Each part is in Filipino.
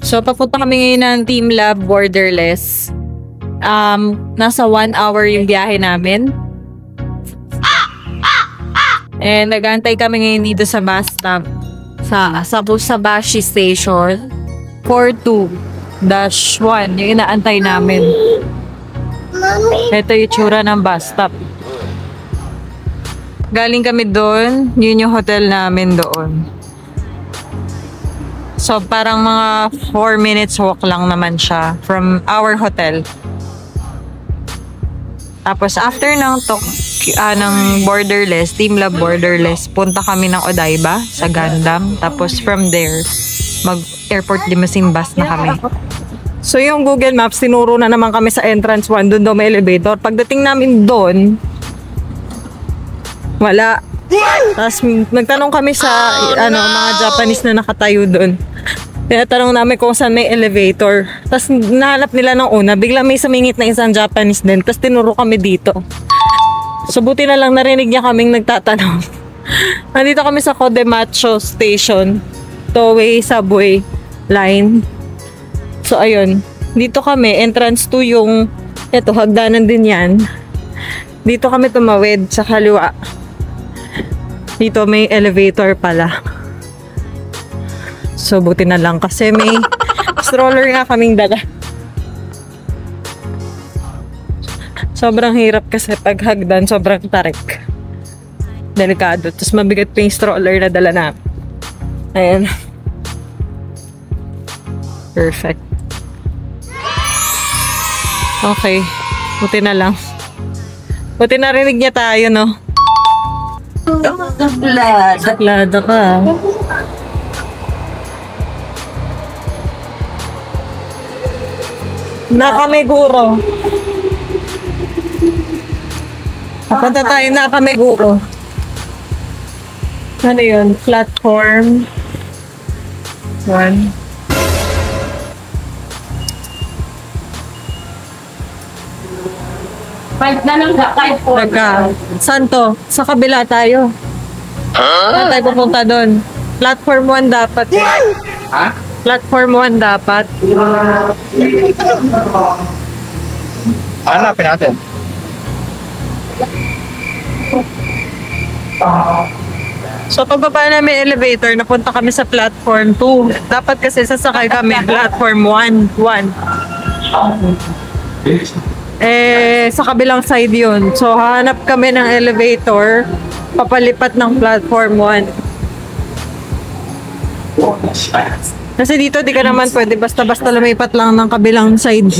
So, papunta kami ngayon ng Team Lab Borderless. Nasa 1 hour yung biyahe namin. And nag-antay kami ngayon dito sa bus stop. Sa Bashi Station. 42-1 yung inaantay namin. Ito yung tsura ng bus stop. Galing kami doon. Yun yung hotel namin doon. So, parang mga 4 minutes walk lang naman siya from our hotel. Tapos, after ng Borderless, Team Lab Borderless, punta kami ng Odaiba sa Gundam. Tapos, from there, mag-airport limousine bus na kami. So, yung Google Maps, tinuro na naman kami sa entrance 1. Doon daw may elevator. Pagdating namin doon, wala. Tapos nagtanong kami sa mga Japanese na nakatayo doon. Tinatanong namin kung saan may elevator. Tapos nahanap nila ng una. Bigla may sumingit na isang Japanese din. Tapos tinuro kami dito. So buti na lang narinig niya kaming nagtatanong. Nandito kami sa Kodemacho Station. Toei Subway Line. So ayun. Dito kami. Entrance 2 yung hagdanan din yan. Dito kami tumawid sa kaliwa. Dito may elevator pala. So, buti na lang kasi may stroller nga kaming dala. Sobrang hirap kasi pag hagdan, sobrang tarik. Delikado. Tapos mabigat pa yung stroller na dala na. Ayan. Perfect. Okay. Buti na lang. Buti narinig niya tayo, no? Saklada ka. Nakameguro. Papunta tayo Nakameguro. Ano yun? Platform 1. Saan to? Sa kabila tayo. Saan tayo pupunta doon? Platform 1 dapat. Ha? Platform 1 dapat. Hanapin natin. So pagbaba namin elevator, napunta kami sa platform 2. Dapat kasi sasakay kami platform 1. Sa kabilang side yun. So, hanap kami ng elevator, papalipat ng platform 1. Kasi dito, di ka naman pwede basta-basta lumipat lang ng kabilang side.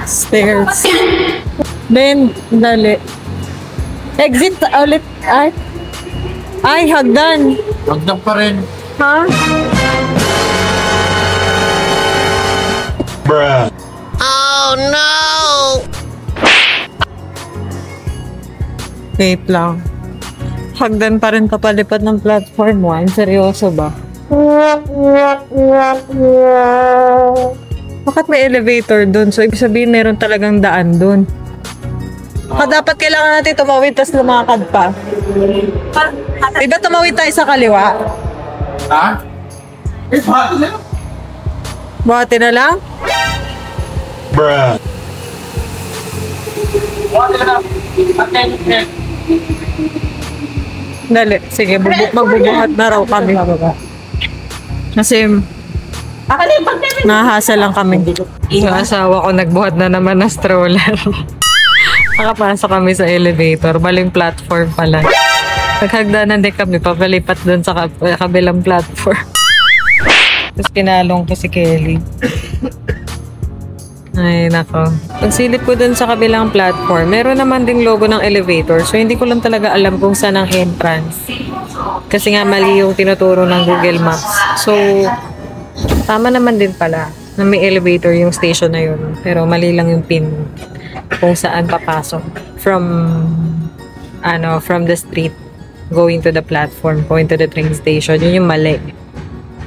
Stairs. Then, dali. Exit ulit. Ay, hagdan. Hagdan pa rin. Ha? Bruh. Oh no! Wait lang. Hagdan pa rin kapalipat ng platform 1. Seryoso ba? Bakit may elevator dun? So, ibig sabihin meron talagang daan dun. Dapat kailangan natin tumawid tapos lumakad pa. Diba tumawid tayo sa kaliwa? Ha? Buhati na lang. Buhati na lang? Bruh. Buhati na lang. Dali. Sige, magbubuhat na raw kami. Kasi nahasa lang kami. Yung asawa ko nagbuhat na naman na stroller. Nakapasok kami sa elevator. Baling platform pala. Naghagdanan din kami. Papalipat dun sa kabilang platform. Tapos kinalong ko si Kelly. Ay, nako. Pagsilip ko dun sa kabilang platform, meron naman ding logo ng elevator. So, hindi ko lang talaga alam kung saan ang entrance. Kasi nga mali yung tinuturo ng Google Maps. So, tama naman din pala na may elevator yung station na yun. Pero mali lang yung pin kung saan papasok. From the street, going to the platform, going to the train station. Yun yung mali.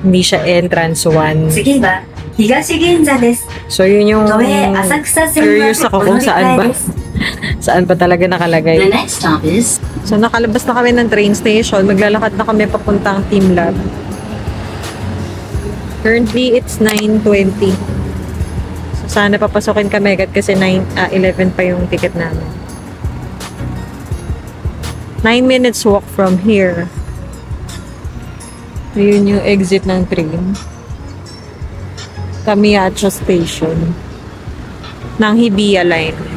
Hindi siya entrance 1. Sige ba? 東銀座です。 So, yun yung 都営浅草線 curious ako はお乗 kung り saan 換 ba. えです。 Saan pa talaga The nakalagay. next stop is So, nakalabas na kami ng train station. Maglalakad na kami papuntang Team Lab. Currently, it's 9:20. So, sana papasokin kami agad kasi 11 pa yung ticket namin. 9 minutes walk from here. Yun yung exit ng train. Tamiyacho Station. Ng Hibiya Line.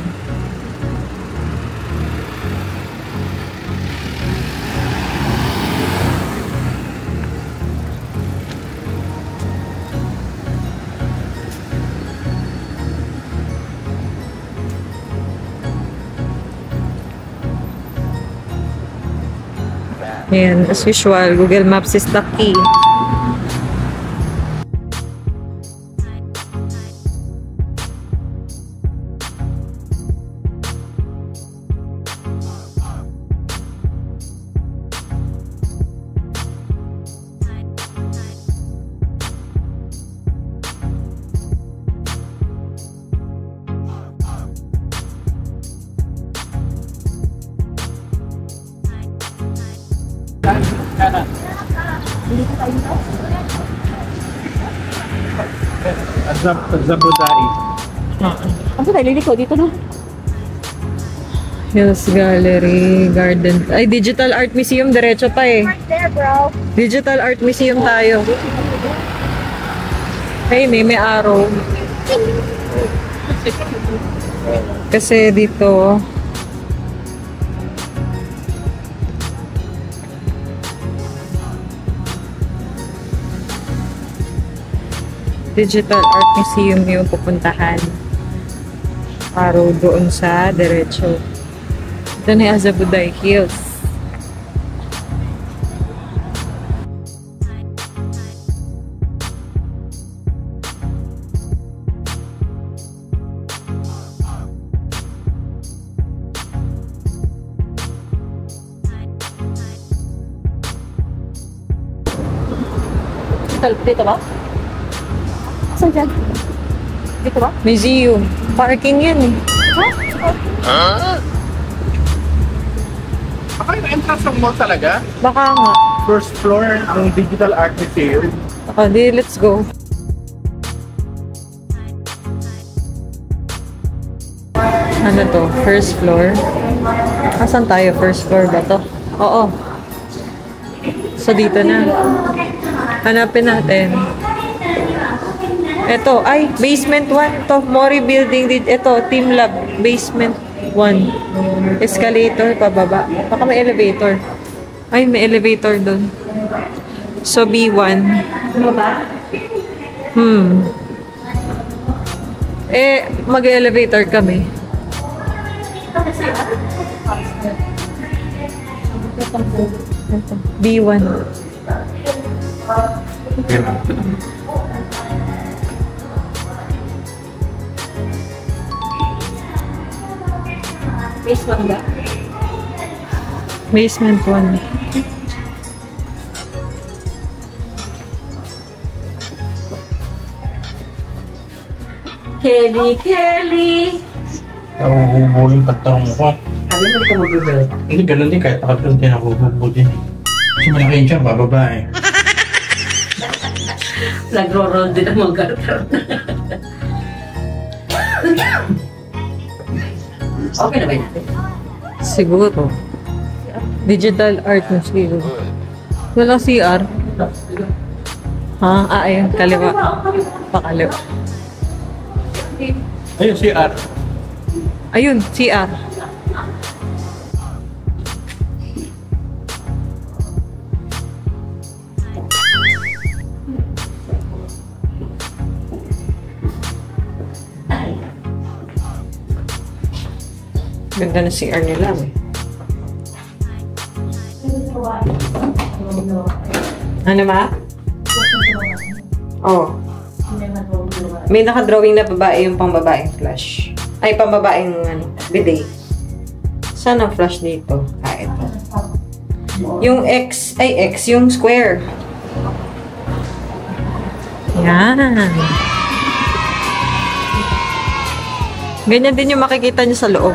Ayan, as usual, Google Maps is the key. Zabudai. Ano tayo liliko dito no? Hills Gallery, Garden. Ay, Digital Art Museum. Diretso pa eh. There, bro. Digital Art Museum tayo. Ay, may araw. Kasi dito, Digital Art Museum yung pupuntahan. Araw doon sa diretso. Ito na yung Azabudai Hills. Dito ba? Saan dyan? Dito ba? Museum. Parking yan eh. Baka yung entrance ng mall talaga? Baka nga. First floor ng Digital Art Museum. Baka di, let's go. Ano to? First floor? Asan tayo? First floor ba to? Oo. So, dito na. Hanapin natin. Ito, ay, basement 1 to. Mori Building. Ito, Team Lab. Basement 1. Escalator, pababa. Baka may elevator. Ay, may elevator doon. So, B1. Mag-elevator kami. B1. Basement ba? Basement 1. Kelly! Nahuhubo yung pagtanong ko. Sabi mo di ka mag-google. Hindi, ganun din kahit nakatulong din nahuhubo din. Kasi malaki yun siya, bababa eh. Nagro-roll din ang mga Okay na ba natin? Siguro. Digital Art Museum. Walang CR. Ha? Ayun. Kaliwa. Pakaliwa. Ayun, si Art. Ayun, CR. Ganda na CR nila eh. Ano ma? Oh. May naka-drawing na babae yung pang-babaeng flash. Ay, pang-babaeng bidet. Saan ang flash dito? Ito. Yung X, yung square. Yan. Ganyan din yung makikita nyo sa loob.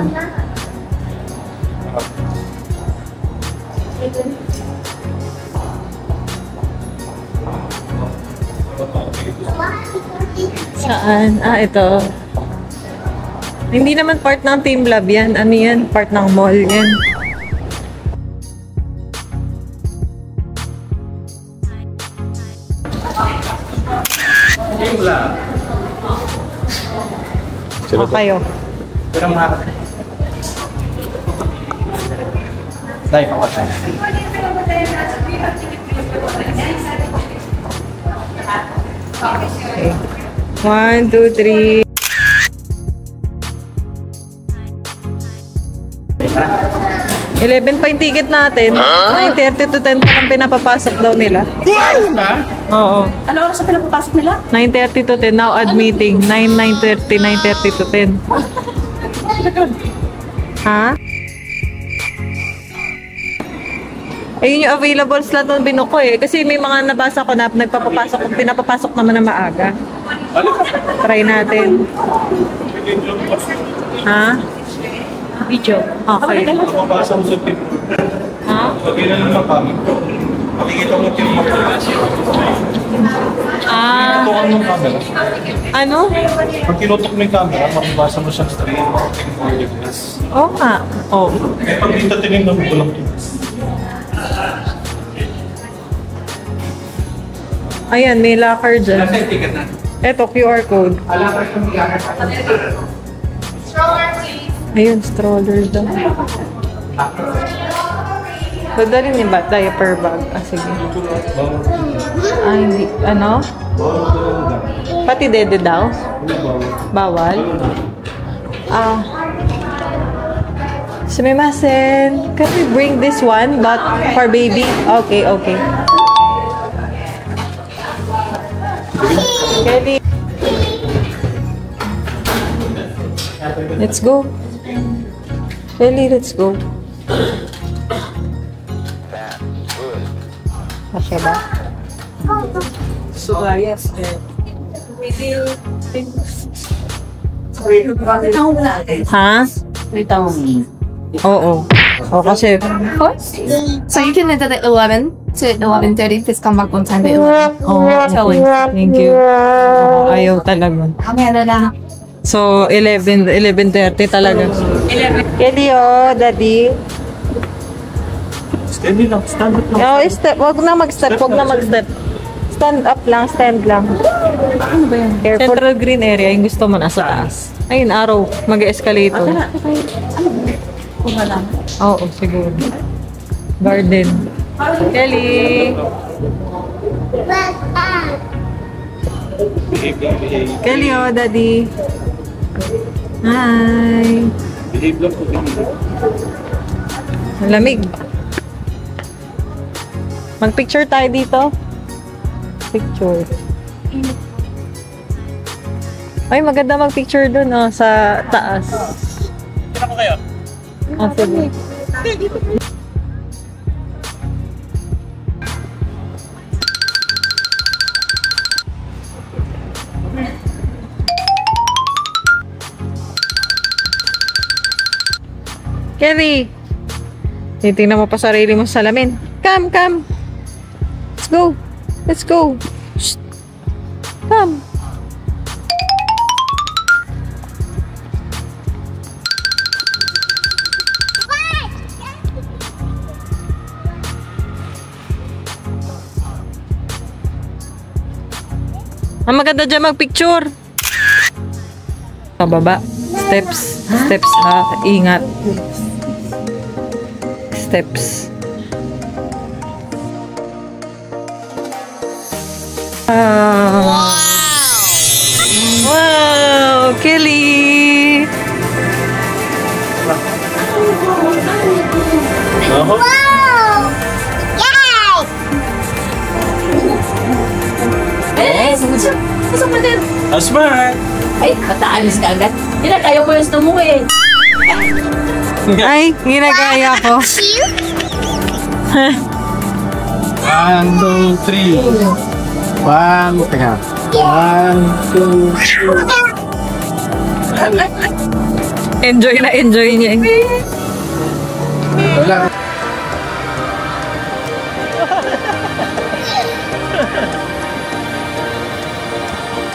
Saan? Ah, ito. Hindi naman part ng Team Lab yan. Ano yan? Part ng mall yan. O kayo. Pero mga... Dahil pa tayo. Okay. 1, 2, 3. $11 pa yung ticket natin. 9:30 to 10 pa lang pinapapasok daw nila. Oo. Ano oras sa pinapapasok nila? 9:30 to 10. Now admitting. 9:30 to 10. Ha? Ayun yung available slot ng binuko eh. Kasi may mga nabasa ko na nagpapapasok, pinapapasok naman na maaga. Try natin. Ha? Video. Okay. Mabasa mo sa tip. Ha? Pag yun ang mapamit ko. Makikita mo yung mapamit. Ah. Tutukan mo yung camera. Ano? Pag kinutok mo yung camera, makibasa mo siyang stream. Oo nga. Oo. Eh, pag dito tinignan mo, walang ito. Ayan, may locker dyan. ticket na? Eto, QR code. Ayun, stroller daw. Dadalhin ni ba? Diaper bag. Ah, sige. Ah, hindi. Ano? Pati dede daw? Bawal? Ah. Sumimasen. Can we bring this one? But for baby? Okay, okay. Kelly. Let's go. Kelly, let's go. Kasya ba? So, yes. Ha? Oo. O kasi, So you can enter at 11 to 11:30. Please come back on time by 11. thank you. Oo, ayaw talaga. Kamera lang. So, 11:30 talaga. 11. Kelly, oh, daddy. Steady lang, stand up lang. Oh, step. Wag na mag-step, wag na mag-step. Stand up lang, stand lang. Ano ba yan? Central green area, yung gusto mo nasa taas. Ayun, arrow. Mag-escalator. Oo, siguro. Garden. Kelly! Kelly, oh, daddy. Hi! Behave lang po, behave. Ang lamig. Mag-picture tayo dito. Picture. Ay, maganda mag-picture dun, oh, sa taas. Kaya mo kayo? Ah, sige. Kerry! Titingnan mo pa sarili mo sa salamin. Come, come! Let's go! Let's go! Shh. Come! Ang maganda dyan mag-picture. Pababa. Steps. Steps ha. Ingat. Steps. Wow! Wow! Kelly! Pasok mo din. Smart! Ay, mataalis ka agad. Kaya ko yung gusto mo eh. Ay, ginagaya ko. 1, 2, 3. 1, teka. 1, 2, 3. Enjoy na enjoy niya. Wala.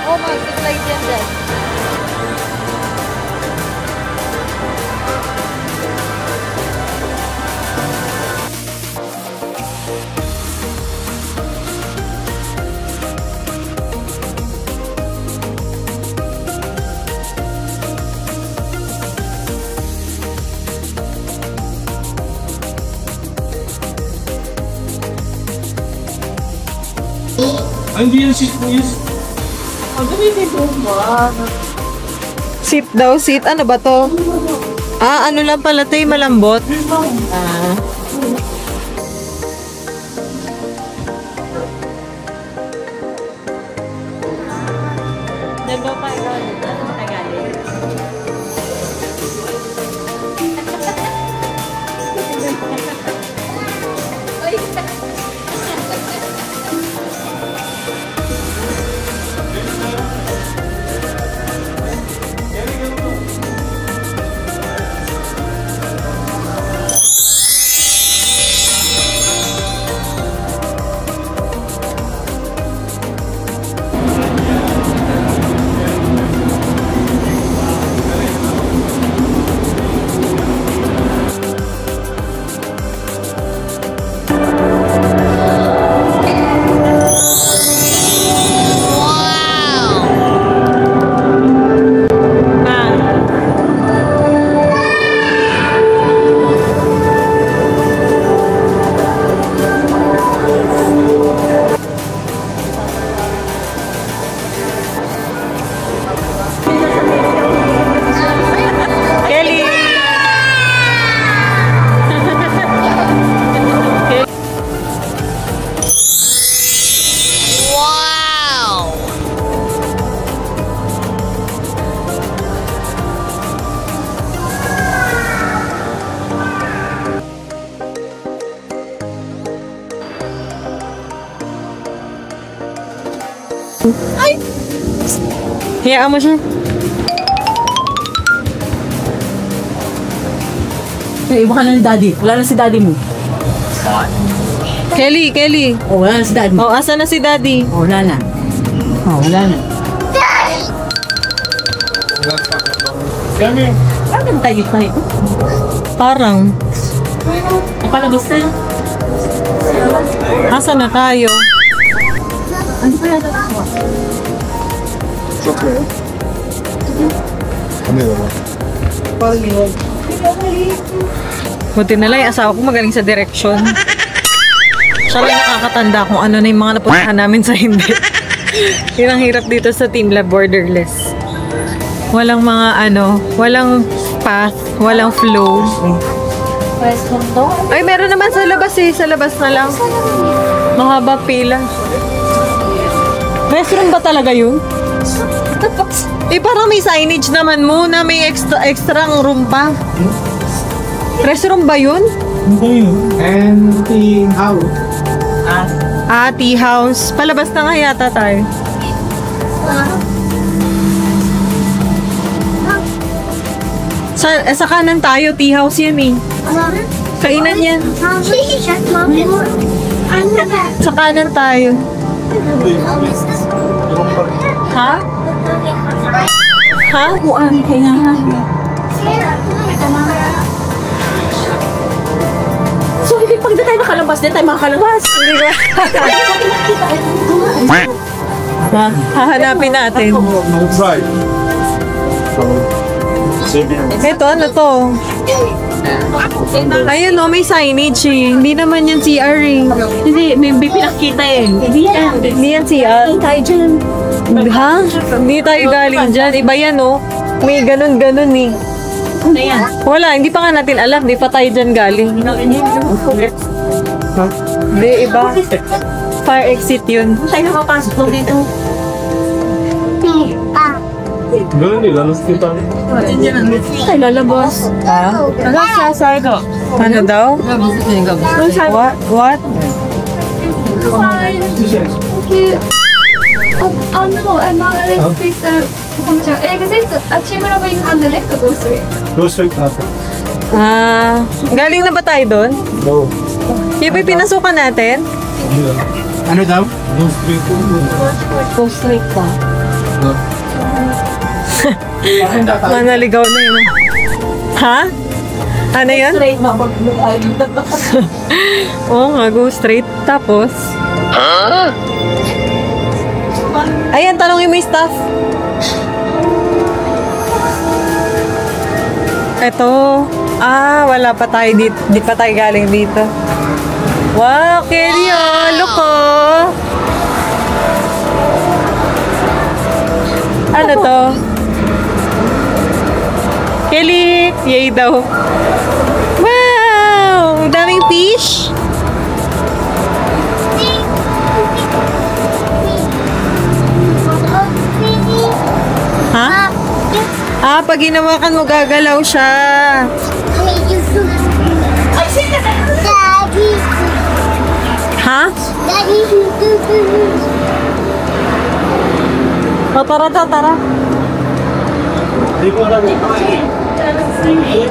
Oh, mag-slide yan dyan. Hindi yan si Chris. Seat daw, seat. Ano ba to? Ah, ano lang pala to, malambot. Ah. Diyan ba pa galing? Ano ba galing? Ay! Hayaan mo siya. Iba ka na ni daddy. Wala na si daddy mo. Kelly, Kelly. Oh, wala na si daddy mo. Oh, asa na si daddy? Oh, wala na. Oh, wala na. Kami. Parang tayo tayo. Parang. Palabas na. Asa na tayo? Ano pa yata? Buti na lang yung asawa ko magaling sa direksyon. Siya lang nakakatanda kung ano na yung mga napuntahan namin sa hindi. Yun ang hirap dito sa Team Lab Borderless. Walang mga walang path, walang flow. Ay, meron naman sa labas eh. Sa labas na lang. Mahaba pila. Restroom ba talaga yun? Eh, parang may signage naman mo na may extra room pa. Restroom ba yun? And the house. Ah, tea house. Palabas na nga yata tayo. Sa kanan tayo, tea house yan eh. Kainan yan. Sa kanan tayo. Ha? Ha? Buwan, kaya nga. So, hindi pag na tayo nakalabas, din tayo makakalabas. Hindi ba? Hahanapin natin. Right. Ito, ano to? Ayun o, may signage eh. Hindi naman yan CR eh. Hindi, may pinakita eh. Hindi yan. Hindi yan CR. Tayo dyan. Ha? Hindi tayo galing dyan. Iba yan oh. May ganun-ganun eh. Ano yan? Wala, hindi pa nga natin alam. Hindi pa tayo dyan galing. Hindi, iba. Fire exit yun. Tayo nakapasok daw dito. Ganun nila, nasa kita. Tayo lalabas. Ha? Nagsasar ko. Ano daw? What? What? も曲がるスペースこんにちはエグゼットあチームラブインハンドネットゴーストリー Go straight natin. Galing na ba tayo doon? Go. Yung pinasukan natin? Ano daw? Go straight. Go straight ka. Manaligaw na yun. Ha? Ano yun? Straight na pag Oo nga, go straight. Tapos? Ayan, tanongin mo yung staff. Ito. Wala pa tayo dito. Di pa tayo galing dito. Wow, Kelly, look oh. Ano to? Kelly, yay daw. Wow, ang daming fish. Ha? Pag hinawakan mo, gagalaw siya. Ha? O, tara. Di ko alam.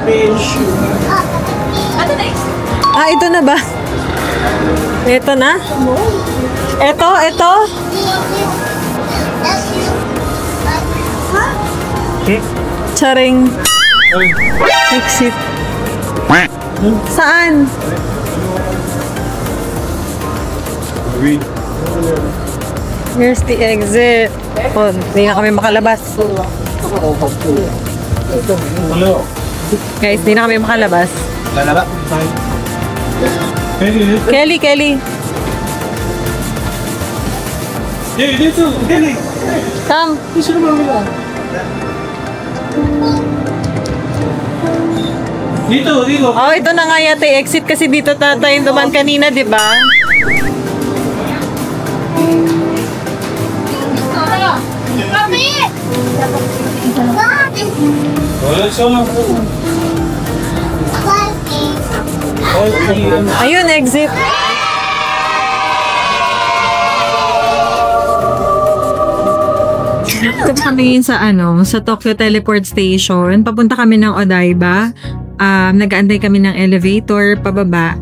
Fish. Ito na ba? Ito na? Ito? Charing. Exit. Saan? Here's the exit. Hindi na kami makalabas. Hello. Guys, hindi na kami makalabas. Lalaba. Kelly. Dito. Kelly. Come. Sino ba wala? Dito. Oh, ito na nga yata exit kasi dito tayo duman kanina, di ba? Wala siya lang. Ayun, exit. Ito kami sa Tokyo Teleport Station. Papunta kami ng Odaiba. Nag-aantay kami ng elevator pababa.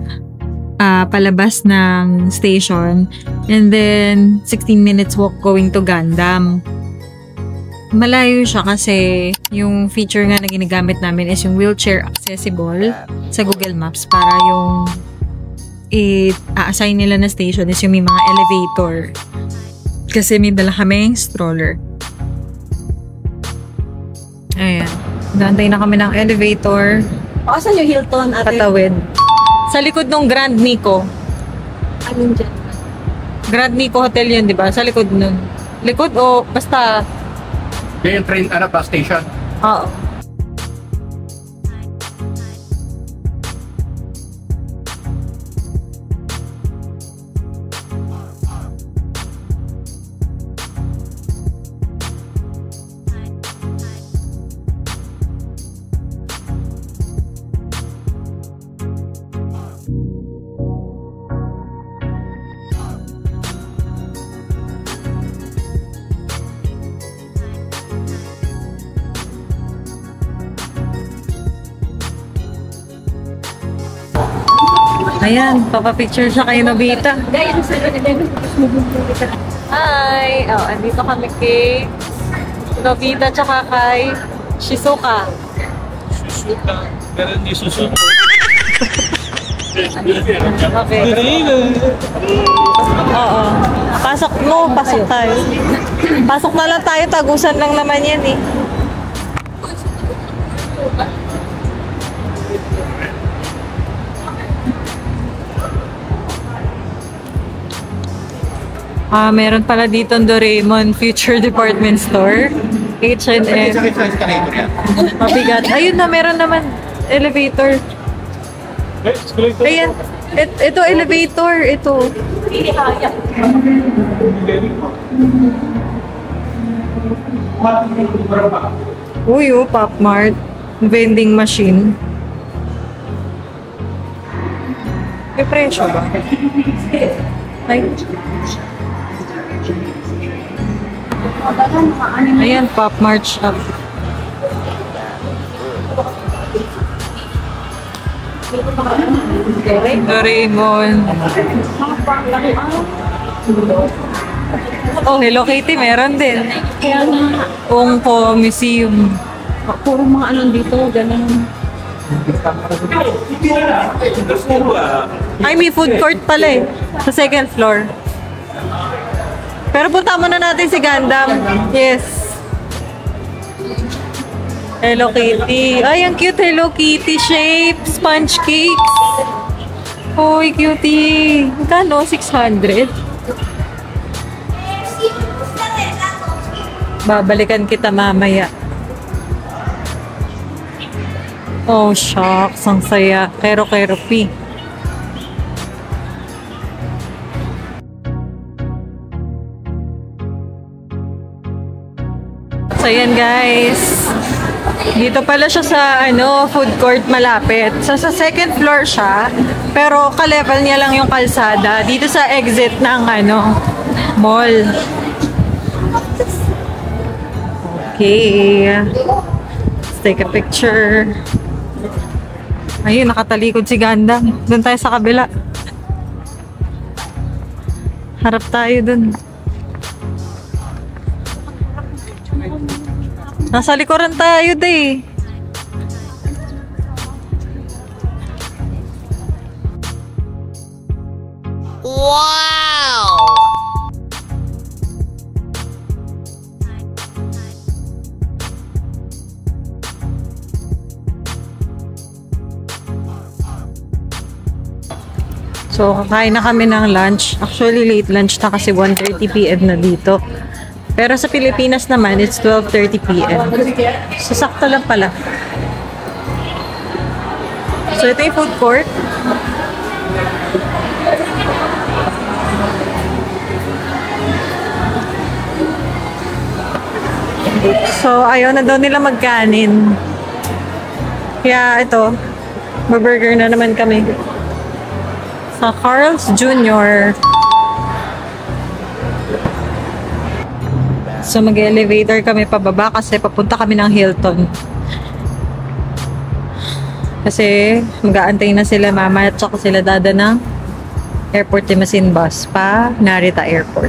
Palabas ng station. And then, 16 minutes walk going to Gundam. Malayo siya kasi yung feature nga na ginagamit namin is yung wheelchair accessible sa Google Maps para yung i-assign nila na station is yung may mga elevator. Kasi may dala kaming stroller. Ayan. Gantay na kami ng elevator. Asan yung Hilton ate? Patawid. Sa likod ng Grand Nico. Anong dyan? Grand Nico Hotel yun, di ba? Sa likod nun. Likod o basta... Yung train, bus station. Oo. Ayan, papapicture siya kay Nobita. Hi! Andito kami kay Nobita tsaka kay Shizuka. Pero hindi susunod. Okay. Oo. Pasok tayo. Pasok na lang tayo, tagusan lang naman yan eh. Meron pala dito ang Doraemon Future Department Store. H&M. Mabigat. Ayun na, meron naman elevator. Ayan. Ito elevator. Ito. Uy, Pop Mart. Vending machine. May presyo ba? Ay. Ayan, Pop Mart shop. Doraemon. Oh, Hello Kitty, meron din. Kaya nga, Ongko Museum. puro mga ano dito, ganun. Ay, may food court pala eh. Sa second floor. Pero punta muna natin si Gundam. Yes. Hello Kitty. Ay, ang cute Hello Kitty shape. Sponge cakes. Uy, cutie. Magkano? 600? Babalikan kita mamaya. Oh, shucks. Ang saya. Kero-kero pi. So, yan guys. Dito pala siya sa food court malapit. So, sa second floor siya. Pero ka-level niya lang yung kalsada. Dito sa exit ng mall. Okay. Let's take a picture. Ayun, nakatalikod si Gundam. Doon tayo sa kabila. Harap tayo doon. Nasa likuran tayo, day. Wow! So, kakain na kami ng lunch. Actually, late lunch na kasi 1:30 PM na dito. Pero sa Pilipinas naman, it's 12:30 PM. So, sakto lang pala. So, ito yung food court. So, ayaw na daw nila magkanin. Kaya, ito, mag-burger na naman kami. Sa Carl's Jr. So, mag-elevator kami pababa kasi papunta kami ng Hilton. Kasi mag-aantay na sila mama at saka sila dada ng airport limousine bus pa Narita Airport.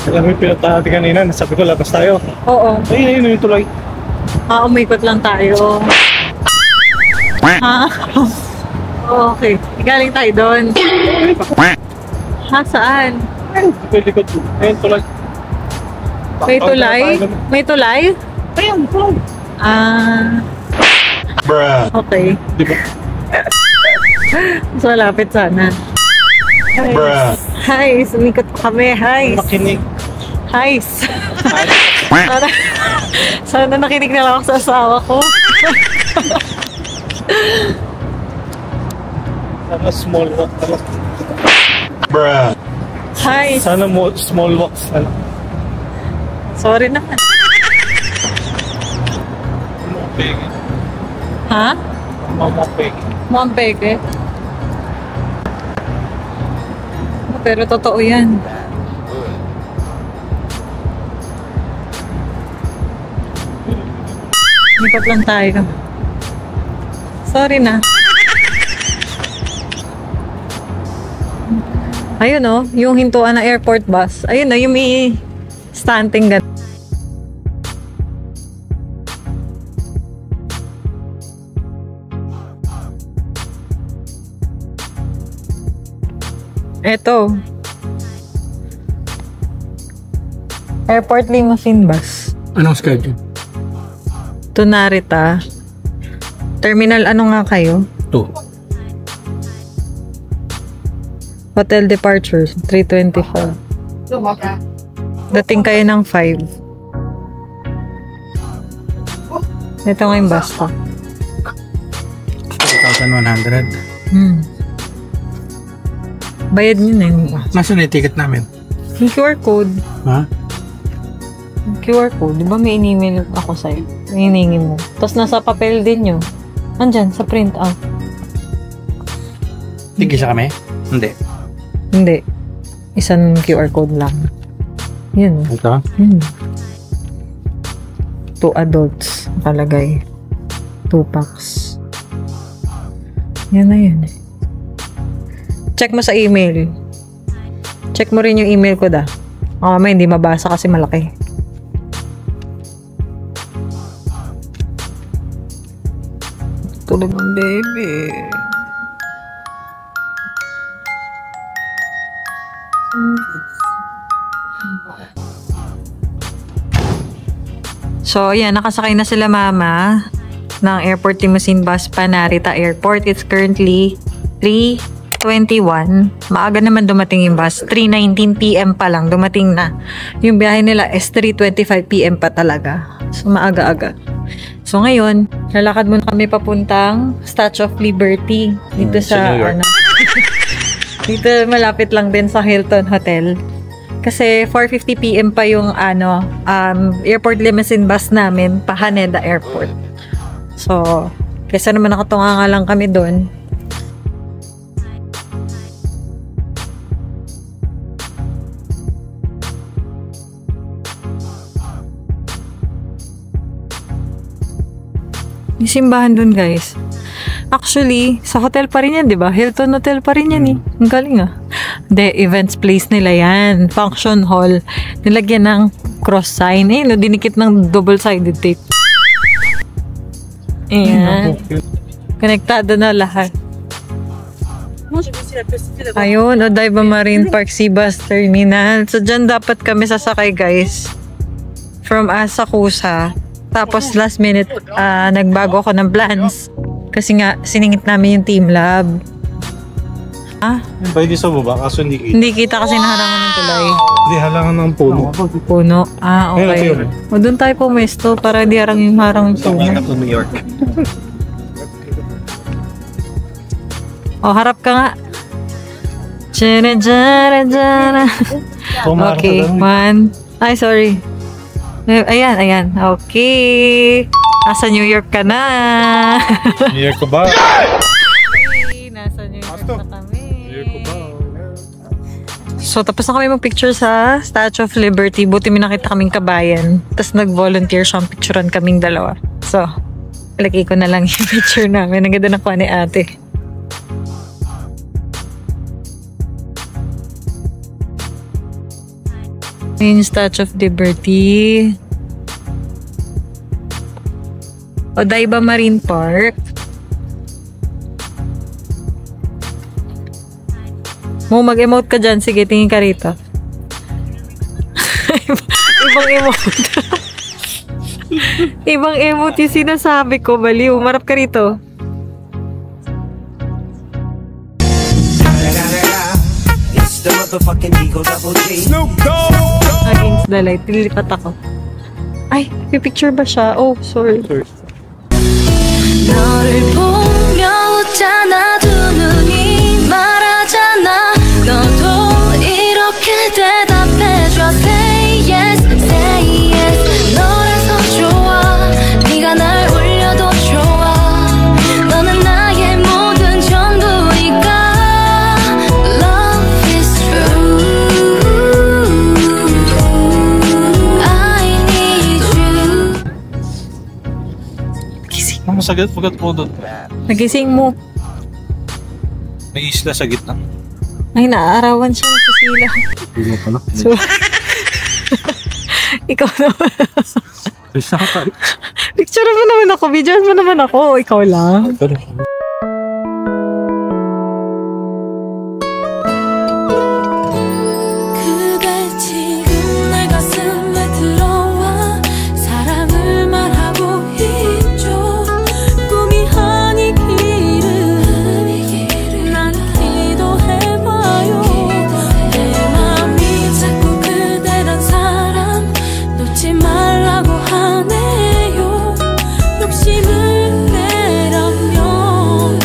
Alam mo yung pinunta natin kanina, nasabi ko labas tayo. Oo. Ayun yung tulay. Umikot lang tayo. Ha? Okay. Galing tayo doon. Ha? Saan? Pwede ko to. Ayun tulay. May tulay? May tulay? Ayun, tulay. Bruh. Okay. Di ba? So, lapit sana. Bruh. Hi, sumikot kami. Hi. Makinig. Hi. Sana nakinig na lang ako sa asawa ko. Sana small walk. Bruh. Hi. Sana small walk. Sana. Sorry na. Peke. Ha? Mama peke. Mukhang peke. Pero totoo yan. Lipat lang tayo. Sorry na. Ayun oh, yung hintuan na airport bus. Ayun oh, yung may stunting gan. Eto. Airport limousine bus. Anong schedule? To Narita. Terminal ano nga kayo? 2. Hotel departures, 3:25. Dating kayo ng 5. Ito nga yung bus to. 2,100. Bayad nyo na yun. Nasaan yung ticket namin? Yung QR code. Ha? Yung QR code. Di ba may in-email ako sa'yo? May hiningi mo. Tapos nasa papel din yun. Andyan, sa print out. Tigisa kami? Hindi. Hindi. Isang QR code lang. Yun. Ito? 2 adults nakalagay. 2 packs. Yan na yun. Check mo sa email. Check mo rin yung email ko da. May hindi mabasa kasi malaki. Tulog ng baby. So, yan. Nakasakay na sila mama ng airport limousine bus pa Narita Airport. It's currently 3:21. Maaga naman dumating yung bus. 3:19 p.m. pa lang dumating na. Yung biyahe nila is 3:25 p.m. pa talaga. So, maaga-aga. So, ngayon, lalakad muna kami papuntang Statue of Liberty. Dito sa New York. Dito malapit lang din sa Hilton Hotel. Kasi 4:50 p.m. pa yung airport limousine bus namin pa Haneda Airport. So, kesa naman nakatunga nga lang kami doon. Yung simbahan doon, guys. Actually, sa hotel pa rin yan, di ba? Hilton Hotel pa rin yan eh. Ang galing ah. Hindi, events place nila yan. Function hall. Nilagyan ng cross sign. Eh, no, dinikit ng double-sided tape. Ayan. Konektado na lahat. Ayun, Odaiba Marine Park Sea Bus Terminal. So, dyan dapat kami sasakay, guys. From Asakusa. Tapos, last minute, nagbago ako ng plans. Kasi nga, siningit namin yung team lab. Pwede sa baba, kaso hindi kita. Hindi kita kasi naharangan ng tulay. Hindi, halangan ng puno. Puno. Okay. O, doon tayo pumesto para di harang yung harang yung puno. New York. O, harap ka nga. Tjara, tjara, tjara. Okay, 1. Ay, sorry. Ayan. Okay. Nasa New York ka na. New York ka ba? Nasa New York na kami. So, tapos na kami mag-picture sa Statue of Liberty. Buti may nakita kaming kabayan. Tapos nag-volunteer siyang picturean kaming dalawa. So, lagay ko na lang yung picture namin. Ang ganda nakuha ni ate. Ayun yung Statue of Liberty. Odaiba Marine Park. Mo, mag-emote ka dyan. Sige, tingin ka rito. Ibang emote. Ibang emote yung sinasabi ko. Baliw. Marap ka rito. Against the light. Nilipat ako. Ay, pipicture ba siya? Oh, sorry. 너를 보며 웃잖아 두 눈이 말하잖아 너도 이렇게 대답해줘 Say yes, say yes 너라서 좋아 네가 날 울려도 좋아 너는 나의 모든 전부니까 Love is true I need you Ang masagat po doon. Nagising mo. May isla sa gitna. Ay, naaarawan siya sa sila. So, ikaw naman. Picture mo naman ako. Videoan mo naman ako. Ikaw lang. 그대 지금 내 가슴에 들어와 사랑을 말하고 있죠 꿈이 아니기를 난 기도해봐요 내 맘이 자꾸 그대란 사람 놓지 말라고 하네요 욕심을 내라면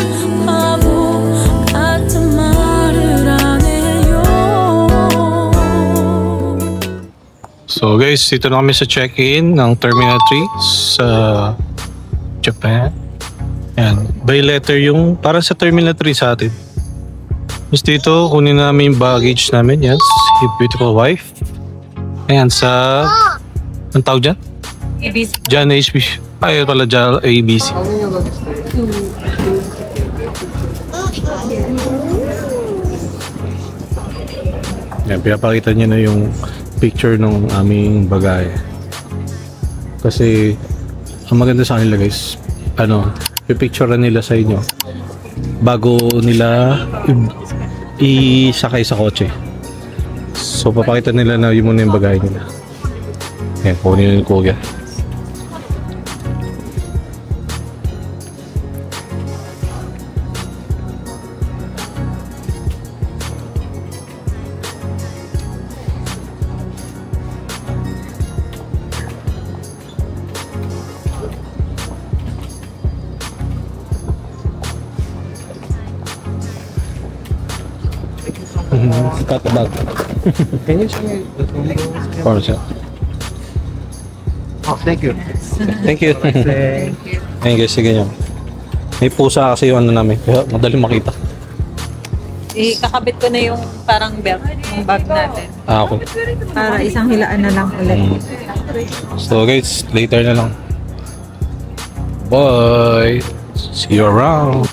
바보 같은 말을 안 해요 So guys, dito na kami sa check-in ng Terminal 3 sa Japan. Yan. By letter yung para sa Terminal 3 sa atin. Tapos dito, kunin namin yung baggage namin. Yes, your beautiful wife. Ayan, sa... Ang tawag dyan? ABC. Dyan HB. Ay, pala dyan ABC. Yan, pinapakita niya na yung picture ng aming bagay. Kasi, ang maganda sa kanila guys, pipicturean nila sa inyo bago nila isakay sa kotse. So, papakita nila na yun muna yung bagay nila. Yan, kunin yung kuya. Got the bag. Can you show me the photos? Or siya. Oh, thank you. Thank you. Ayun guys, sige nyo. May pusa kasi yung namin, kaya madaling makita. Kakabit ko na yung parang belt ng bag natin. Okay. Para isang hilaan na lang ulit. So guys, later na lang. Bye! See you around!